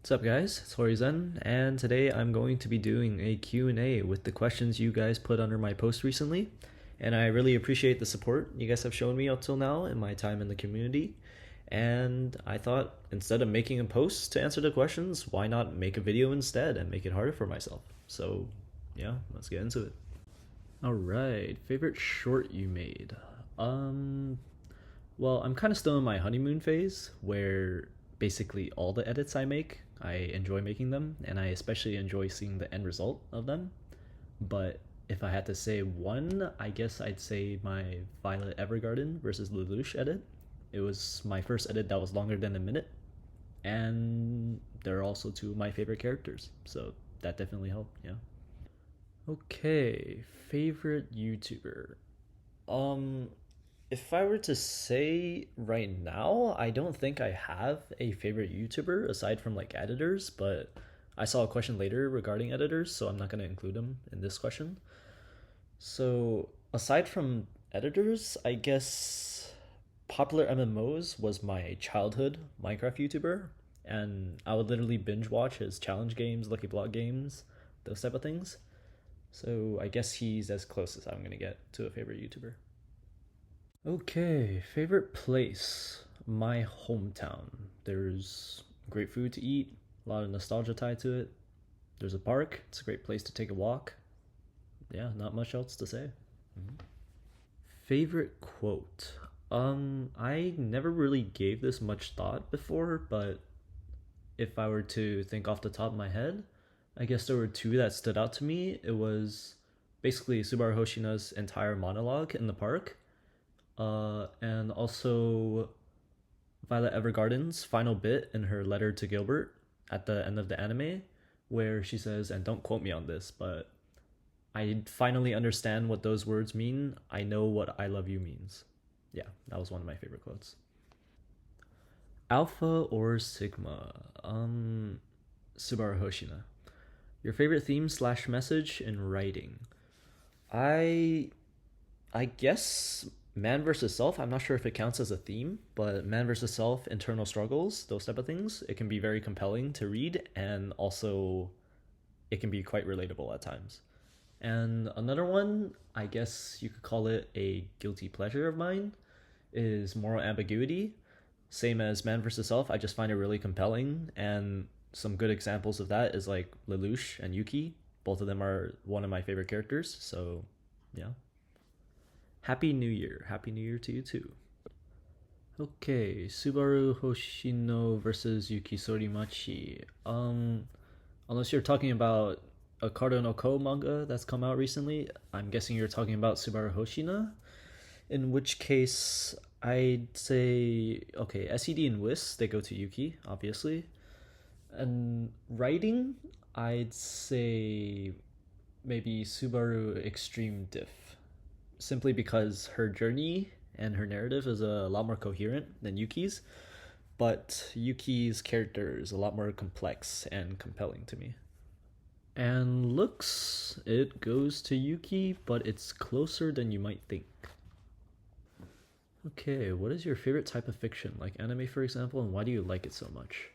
What's up guys, it's HoriZen, and today I'm going to be doing a Q&A with the questions you guys put under my post recently. And I really appreciate the support you guys have shown me up till now in my time in the community. And I thought instead of making a post to answer the questions, why not make a video instead and make it harder for myself? So yeah, let's get into it. Alright, favorite short you made? Um, well, I'm kind of still in my honeymoon phase where basically all the edits I make, I enjoy making them, and I especially enjoy seeing the end result of them. But if I had to say one, I guess I'd say my Violet Evergarden versus Lelouch edit. It was my first edit that was longer than a minute, and they're also two of my favorite characters, so that definitely helped, yeah. Okay, favorite YouTuber. Um, if I were to say right now, I don't think I have a favorite YouTuber aside from like editors, but I saw a question later regarding editors, so I'm not going to include them in this question. So, aside from editors, I guess Popular MMOs was my childhood Minecraft YouTuber, and I would literally binge watch his challenge games, Lucky Block games, those type of things. So, I guess he's as close as I'm going to get to a favorite YouTuber. Okay, favorite place. My hometown. There's great food to eat, a lot of nostalgia tied to it. There's a park, it's a great place to take a walk. Yeah, not much else to say. Mhm. Favorite quote. I never really gave this much thought before, but if I were to think off the top of my head, I guess there were two that stood out to me. It was basically Subaru Hoshina's entire monologue in the park, and also Violet Evergarden's final bit in her letter to Gilbert at the end of the anime, where she says, and don't quote me on this, but I finally understand what those words mean. I know what I love you means. Yeah, that was one of my favorite quotes. Alpha or Sigma? Subaru Hoshina. Your favorite theme slash message in writing? I I guess man versus self. I'm not sure if it counts as a theme, but man versus self, internal struggles, those type of things. It can be very compelling to read, and also it can be quite relatable at times. And another one, I guess you could call it a guilty pleasure of mine, is moral ambiguity. Same as man versus self. I just find it really compelling, and some good examples of that is like Lelouch and Yuki. Both of them are one of my favorite characters. So, yeah. Happy New Year. Happy New Year to you too. Okay, Subaru Hoshino versus Yuki Sorimachi. Unless you're talking about a Kado no Ko manga that's come out recently, I'm guessing you're talking about Subaru Hoshina. In which case, I'd say okay, SED and WIS they go to Yuki, obviously. And writing, I'd say maybe Subaru Extreme Diff, simply because her journey and her narrative is a lot more coherent than Yuki's, but Yuki's character is a lot more complex and compelling to me. And looks, it goes to Yuki, but it's closer than you might think. Okay, what is your favorite type of fiction, like anime for example, and why do you like it so much?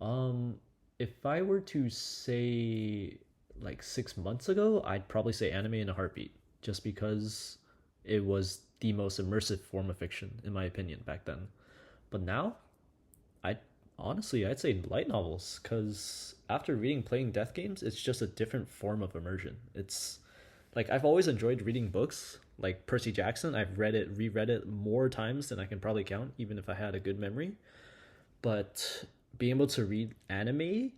Um, if I were to say like 6 months ago, I'd probably say anime in a heartbeat, just because it was the most immersive form of fiction, in my opinion, back then. But now, I honestly I'd say light novels, because after reading playing death games, it's just a different form of immersion. It's like I've always enjoyed reading books, like Percy Jackson. I've read it, reread it more times than I can probably count, even if I had a good memory. But being able to read anime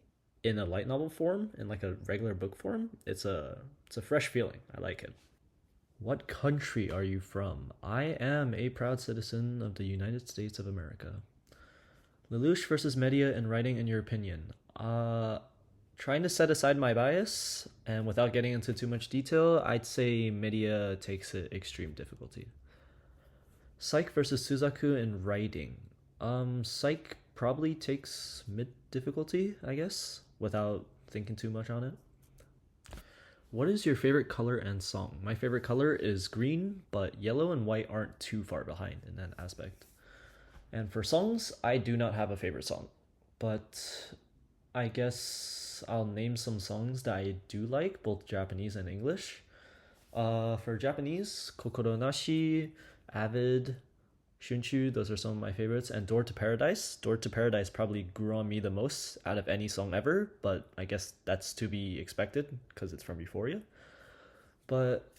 in a light novel form, in like a regular book form, it's a fresh feeling. I like it. What country are you from? I am a proud citizen of the United States of America. Lelouch versus Media in writing, in your opinion? Trying to set aside my bias and without getting into too much detail, I'd say Media takes it extreme difficulty. Psych versus Suzaku in writing. Psych probably takes mid difficulty, I guess, without thinking too much on it. What is your favorite color and song? My favorite color is green, but yellow and white aren't too far behind in that aspect. And for songs, I do not have a favorite song. But I guess I'll name some songs that I do like, both Japanese and English. For Japanese, Kokoro Nashi, Avid, Shunchu, those are some of my favorites. And Door to Paradise. Door to Paradise probably grew on me the most out of any song ever, but I guess that's to be expected because it's from Euphoria. But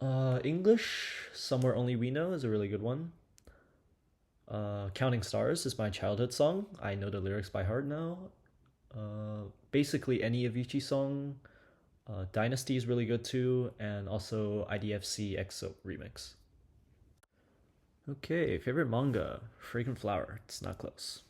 English, Somewhere Only We Know is a really good one. Counting Stars is my childhood song. I know the lyrics by heart now. Basically, any Avicii song. Dynasty is really good too, and also IDFC EXO remix. Okay, favorite manga, Fragrant Flower. It's not close.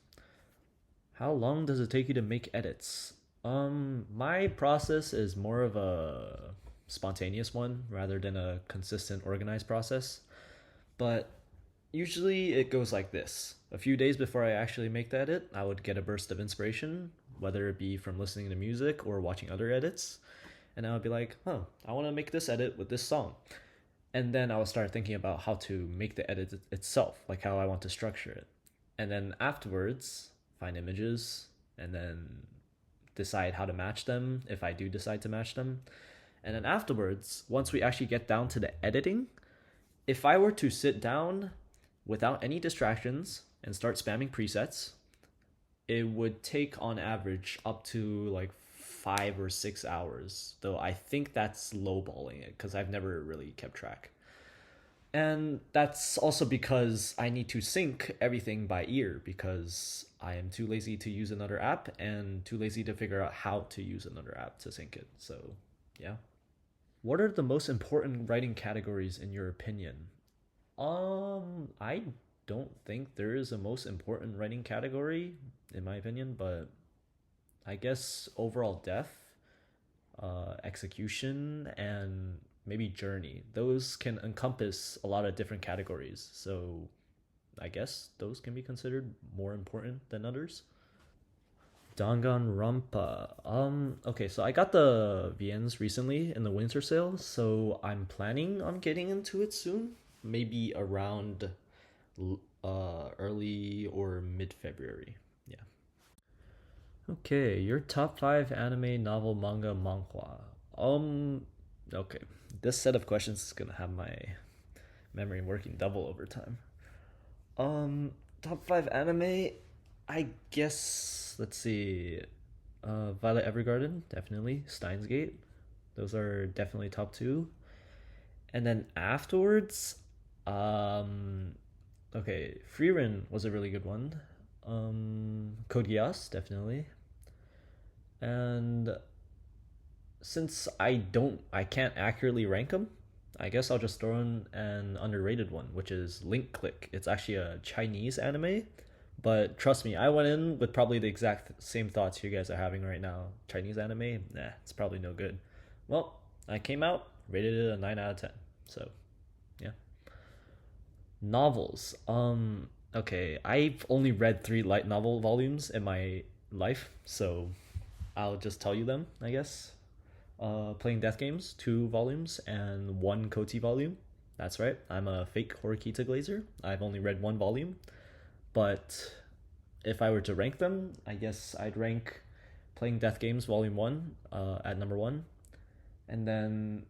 How long does it take you to make edits? My process is more of a spontaneous one rather than a consistent organized process. But usually it goes like this. A few days before I actually make the edit, I would get a burst of inspiration, whether it be from listening to music or watching other edits. And I would be like, I want to make this edit with this song. And then I would start thinking about how to make the edit itself, like how I want to structure it. And then afterwards, find images and then decide how to match them if I do decide to match them. And then afterwards, once we actually get down to the editing, if I were to sit down without any distractions and start spamming presets, it would take on average up to like 5 or 6 hours. Though I think that's lowballing it because I've never really kept track. And that's also because I need to sync everything by ear because I am too lazy to use another app and too lazy to figure out how to use another app to sync it. So, yeah. What are the most important writing categories in your opinion? I don't think there is a most important writing category in my opinion, but I guess overall depth, execution, and maybe journey. Those can encompass a lot of different categories. So I guess those can be considered more important than others. Danganronpa. Okay, so I got the VNs recently in the winter sale, so I'm planning on getting into it soon. Maybe around early or mid February. Yeah. Okay, your top five anime, novel, manga, manhwa. Okay. This set of questions is gonna have my memory working double over time. Top five anime. I guess let's see. Violet Evergarden, definitely. Steins Gate, those are definitely top two. And then afterwards, okay, Frieren was a really good one. Code Geass, definitely. And since I can't accurately rank them, I guess I'll just throw in an underrated one, which is Link Click. It's actually a Chinese anime, but trust me, I went in with probably the exact same thoughts you guys are having right now. Chinese anime, nah, it's probably no good. Well, I came out, rated it a 9 out of 10. So, yeah. Novels. Okay, I've only read 3 light novel volumes in my life, so I'll just tell you them, I guess. Playing Death Games, 2 volumes, and 1 Koti volume. That's right, I'm a fake Horikita Glazer. I've only read 1 volume, but if I were to rank them, I guess I'd rank Playing Death Games Volume 1 at number 1. And then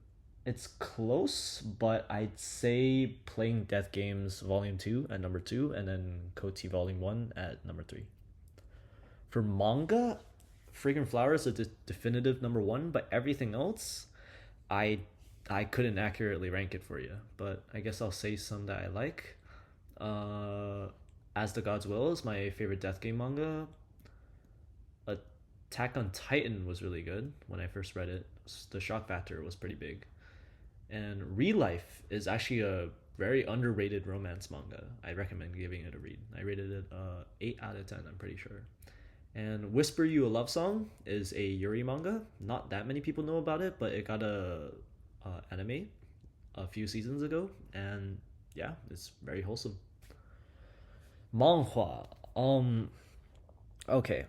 it's close, but I'd say Playing Death Games Volume 2 at number 2, and then Koti Volume 1 at number 3. For manga, Fragrant Flower is a definitive number 1, but everything else, I I couldn't accurately rank it for you. But I guess I'll say some that I like. Uh, As the Gods Will is my favorite death game manga. Attack on Titan was really good when I first read it. The shock factor was pretty big. And Real Life is actually a very underrated romance manga. I recommend giving it a read. I rated it 8 out of 10. I'm pretty sure. And Whisper You a Love Song is a Yuri manga. Not that many people know about it, but it got a anime a few seasons ago, and yeah, it's very wholesome. Manhwa. Okay.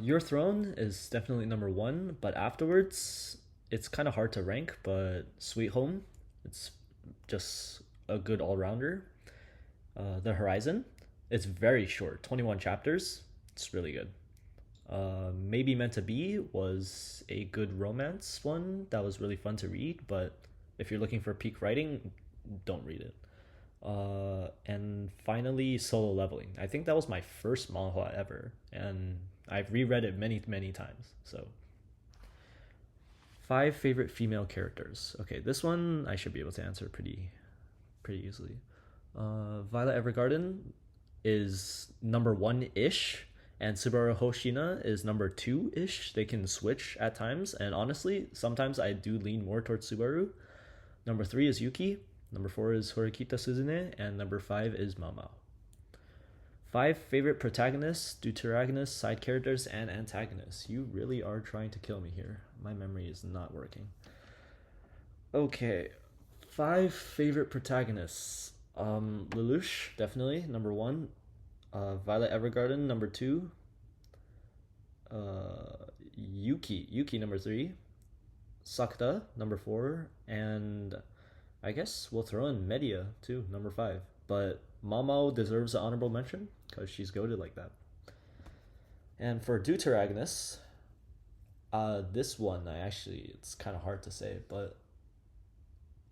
Your Throne is definitely number 1, but afterwards, it's kind of hard to rank. But Sweet Home, it's just a good all rounder. The HoriZen, it's very short, 21 chapters. It's really good. Maybe Meant to Be was a good romance one that was really fun to read, but if you're looking for peak writing, don't read it. And finally, Solo Leveling. I think that was my first manhwa ever, and I've reread it many, many times. So, five favorite female characters. Okay, this one I should be able to answer pretty easily. Violet Evergarden is number one ish, and Subaru Hoshina is number two ish. They can switch at times, and honestly, sometimes I do lean more towards Subaru. Number three is Yuki. Number four is Horikita Suzune, and number five is Mama. Five favorite protagonists, deuteragonists, side characters, and antagonists. You really are trying to kill me here. My memory is not working. Okay, five favorite protagonists. Lelouch, definitely, number one. Violet Evergarden, number two. Yuki, number three. Sakta, number four. And I guess we'll throw in Media, too, number five. But Mamao deserves an honorable mention because she's goated like that. And for deuteragonists, this one, it's kind of hard to say, but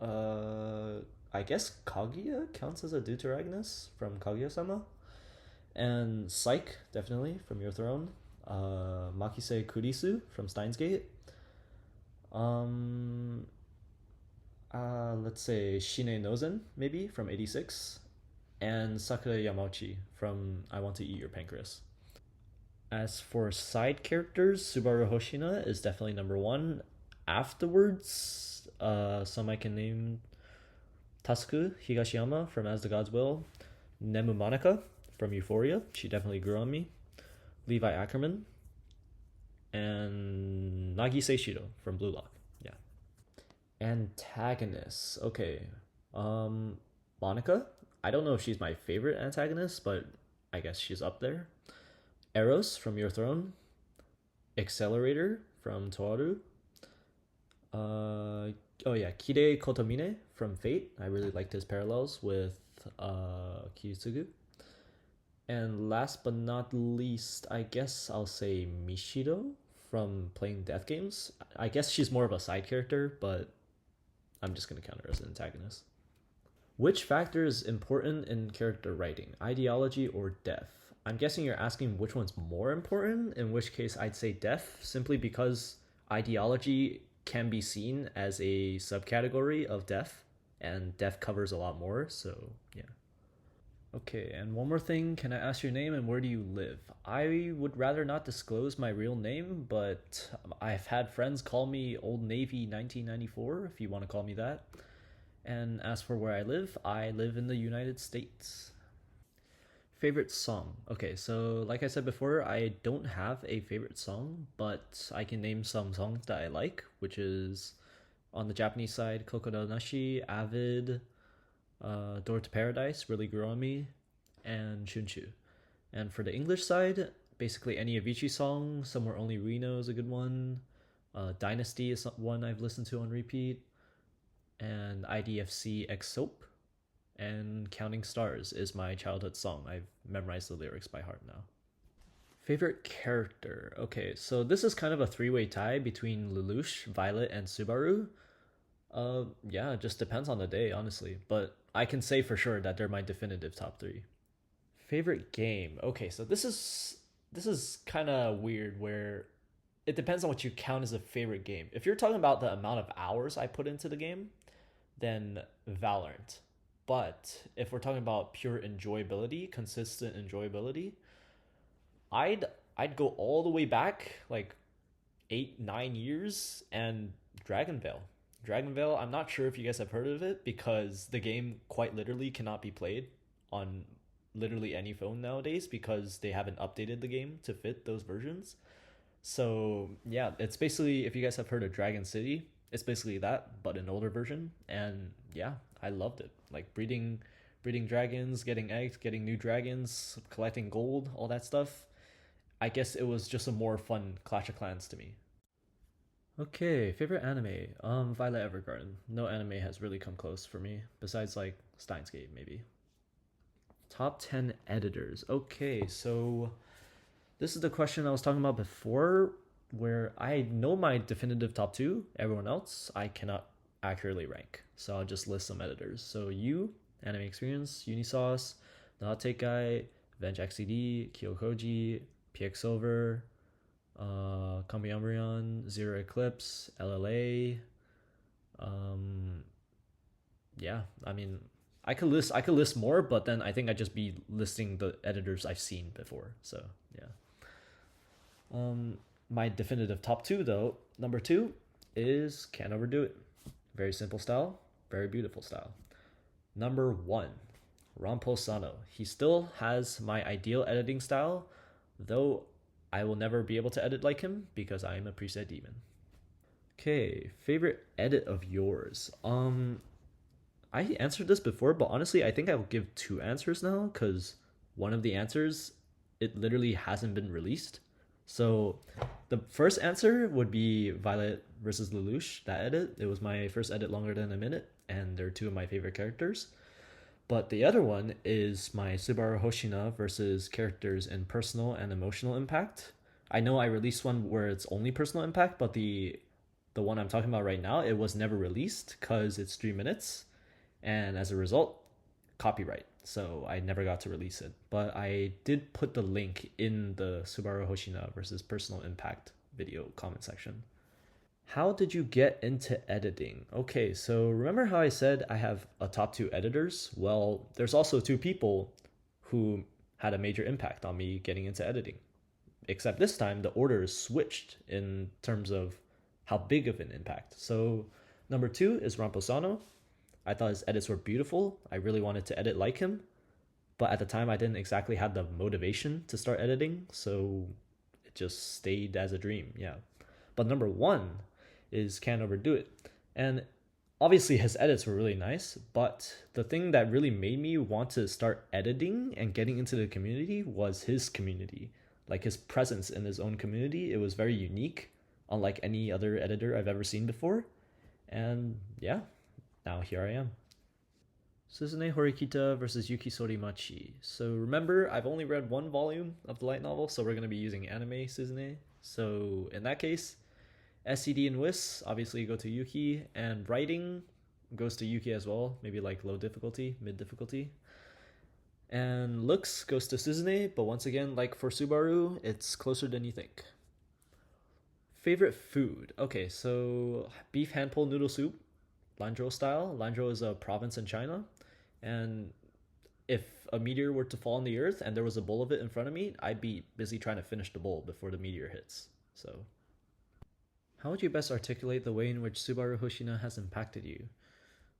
I guess Kaguya counts as a deuteragonist from Kaguya-sama. And Psyche, definitely, from Your Throne. Makise Kurisu from Steins Gate. Let's say Shine Nozen, maybe, from 86. And Sakura Yamauchi from I Want to Eat Your Pancreas. As for side characters, Subaru Hoshina is definitely number one. Afterwards, some I can name: Tasuku Higashiyama from As the Gods Will, Nemu Monica from Euphoria. She definitely grew on me. Levi Ackerman, and Nagise Shido from Blue Lock. Yeah. Antagonists. Okay. Monica. I don't know if she's my favorite antagonist, but I guess she's up there. Eros from Your Throne. Accelerator from Toaru. Kide Kotomine from Fate. I really liked his parallels with Kiyotsugu. And last but not least, I guess I'll say Mishido from playing Death Games. I guess she's more of a side character, but I'm just going to count her as an antagonist. Which factor is important in character writing, ideology or death? I'm guessing you're asking which one's more important, in which case I'd say death, simply because ideology can be seen as a subcategory of death, and death covers a lot more, so yeah. Okay, and one more thing, can I ask your name and where do you live? I would rather not disclose my real name, but I've had friends call me Old Navy 1994, if you want to call me that. And as for where I live in the United States. Favorite song. Okay, so like I said before, I don't have a favorite song, but I can name some songs that I like, which is on the Japanese side, Kokoro Nashi, Avid, Door to Paradise really grew on me, and Shunchu. And for the English side, basically any Avicii song. Somewhere Only We Know is a good one. Dynasty is one I've listened to on repeat. And IDFC X Soap. And Counting Stars is my childhood song. I've memorized the lyrics by heart now. Favorite character. Okay, so this is kind of a three-way tie between Lelouch, Violet, and Subaru. Yeah, it just depends on the day, honestly. But I can say for sure that they're my definitive top three. Favorite game. Okay, so this is kind of weird where it depends on what you count as a favorite game. If you're talking about the amount of hours I put into the game, then Valorant. But if we're talking about pure enjoyability, consistent enjoyability, I'd I'd go all the way back like 8 9 years and Dragon Veil. Dragon Veil. I'm not sure if you guys have heard of it because the game quite literally cannot be played on literally any phone nowadays because they haven't updated the game to fit those versions. So yeah, it's basically if you guys have heard of Dragon City, it's basically that but an older version. And yeah, I loved it. Like breeding dragons, getting eggs, getting new dragons, collecting gold, all that stuff. I guess it was just a more fun Clash of Clans to me. Okay, favorite anime. Violet Evergarden. No anime has really come close for me, besides like Steins Gate maybe. Top 10 editors. Okay, so This is the question I was talking about before, where I know my definitive top two. Everyone else, I cannot accurately rank. So I'll just list some editors. So Anime Experience, Unisauce, The Hot Take Guy, Venge XCD, Kyokoji, PX Silver, Kambiumbrion, Zero Eclipse, LLA. Um, yeah, I mean, I could list more, but then I think I'd just be listing the editors I've seen before. So yeah. My definitive top two though, number two is Can't Overdo It. Very simple style, very beautiful style. Number one, Rampo Sano. He still has my ideal editing style, though I will never be able to edit like him because I am a preset demon. Okay, favorite edit of yours. I answered this before, but honestly, I think I will give two answers now because one of the answers it literally hasn't been released. So the first answer would be Violet versus Lelouch. That edit, it was my first edit longer than a minute, and they're two of my favorite characters. But the other one is my Subaru Hoshina versus characters in personal and emotional impact. I know I released one where it's only personal impact, but the one I'm talking about right now, it was never released because it's 3 minutes, and as a result, copyright. So I never got to release it. But I did put the link in the Subaru Hoshina versus personal impact video comment section. How did you get into editing? Okay, so remember how I said I have a top two editors? Well, there's also two people who had a major impact on me getting into editing. Except this time the order is switched in terms of how big of an impact. So number two is Ramposano. I thought his edits were beautiful. I really wanted to edit like him, but at the time I didn't exactly have the motivation to start editing, so it just stayed as a dream. Yeah. But number one is Can't Overdo It. And obviously his edits were really nice, but the thing that really made me want to start editing and getting into the community was his community. Like his presence in his own community, it was very unique, unlike any other editor I've ever seen before. And yeah, now here I am. Suzume Horikita versus Yuki Sorimachi. So remember, I've only read one volume of the light novel, so we're going to be using anime Suzume. So in that case, SCD and WIS obviously go to Yuki, and writing goes to Yuki as well, maybe like low difficulty, mid difficulty. And looks goes to Suzume, but once again, like for Subaru, it's closer than you think. Favorite food? Okay, so beef hand pulled noodle soup, Lanzhou style. Lanzhou is a province in China, and if a meteor were to fall on the earth and there was a bowl of it in front of me, I'd be busy trying to finish the bowl before the meteor hits. So, how would you best articulate the way in which Subaru Hoshina has impacted you?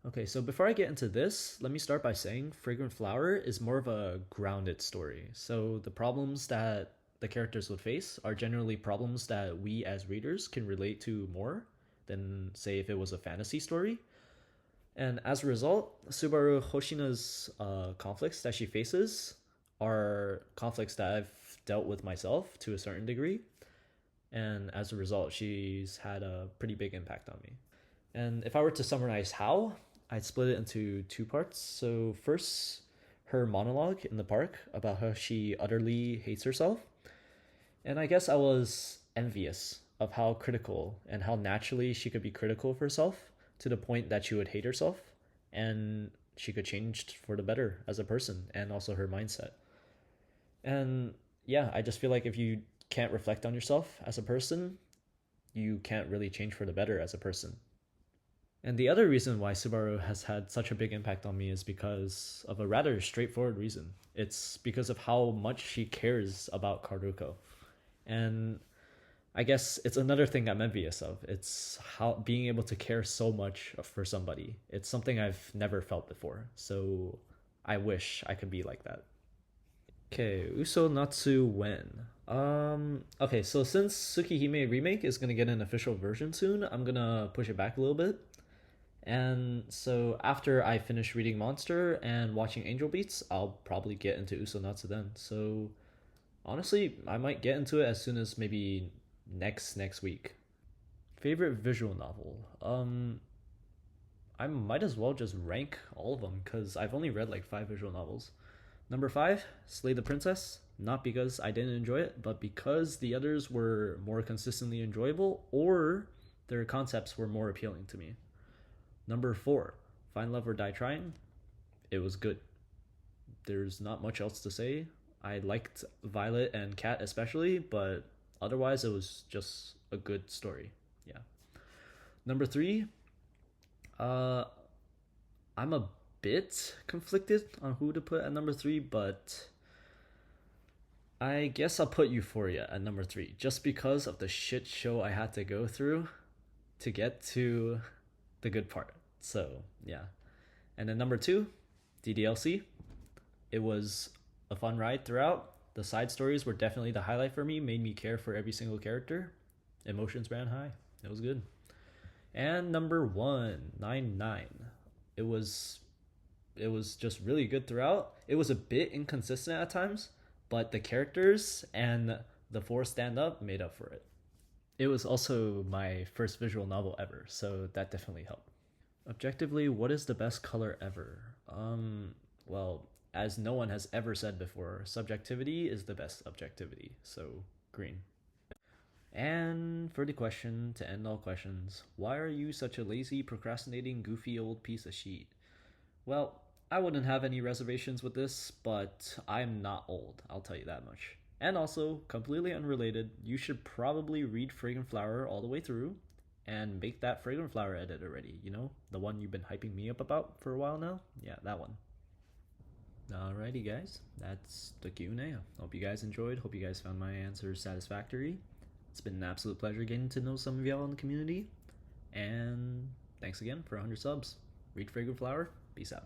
Okay, so before I get into this, let me start by saying Fragrant Flower is more of a grounded story. So the problems that the characters would face are generally problems that we as readers can relate to more than, say, if it was a fantasy story. And as a result, Subaru Hoshina's conflicts that she faces are conflicts that I've dealt with myself to a certain degree. And as a result, she's had a pretty big impact on me. And if I were to summarize how, I'd split it into two parts. So, first, her monologue in the park about how she utterly hates herself. And I guess I was envious of how critical and how naturally she could be critical of herself to the point that she would hate herself and she could change for the better as a person and also her mindset. And yeah, I just feel like if you can't reflect on yourself as a person, you can't really change for the better as a person. And the other reason why Subaru has had such a big impact on me is because of a rather straightforward reason. It's because of how much she cares about Karuko. And I guess it's another thing I'm envious of. It's how being able to care so much for somebody. It's something I've never felt before. So I wish I could be like that. Okay, Uso Natsu when? Okay, so since Tsukihime Remake is gonna get an official version soon, I'm gonna push it back a little bit. And so after I finish reading Monster and watching Angel Beats, I'll probably get into Usonatsu then. So honestly, I might get into it as soon as maybe next week. Favorite visual novel? I might as well just rank all of them because I've only read like 5 visual novels. Number 5, Slay the Princess. Not because I didn't enjoy it, but because the others were more consistently enjoyable or their concepts were more appealing to me. Number 4, Find Love or Die Trying. It was good. There's not much else to say. I liked Violet and Kat especially, but otherwise it was just a good story. Yeah. Number 3, uh, I'm a bit conflicted on who to put at number 3, but I guess I'll put Euphoria at number 3 just because of the shit show I had to go through to get to the good part. So, yeah. And then number 2, DDLC. It was a fun ride throughout. The side stories were definitely the highlight for me, made me care for every single character. Emotions ran high. It was good. And number 1, 9-9. It was just really good throughout. It was a bit inconsistent at times, but the characters and the 4 stand up made up for it. It was also my first visual novel ever, so that definitely helped. Objectively, what is the best color ever? Well, as no one has ever said before, subjectivity is the best objectivity, so green. And for the question, to end all questions, why are you such a lazy, procrastinating, goofy old piece of shit? Well, I wouldn't have any reservations with this, but I'm not old, I'll tell you that much. And also, completely unrelated, you should probably read Fragrant Flower all the way through and make that Fragrant Flower edit already, you know? The one you've been hyping me up about for a while now? Yeah, that one. Alrighty, guys, that's the Q&A. Hope you guys enjoyed. Hope you guys found my answers satisfactory. It's been an absolute pleasure getting to know some of y'all in the community. And thanks again for 100 subs. Read Fragrant Flower. Peace out.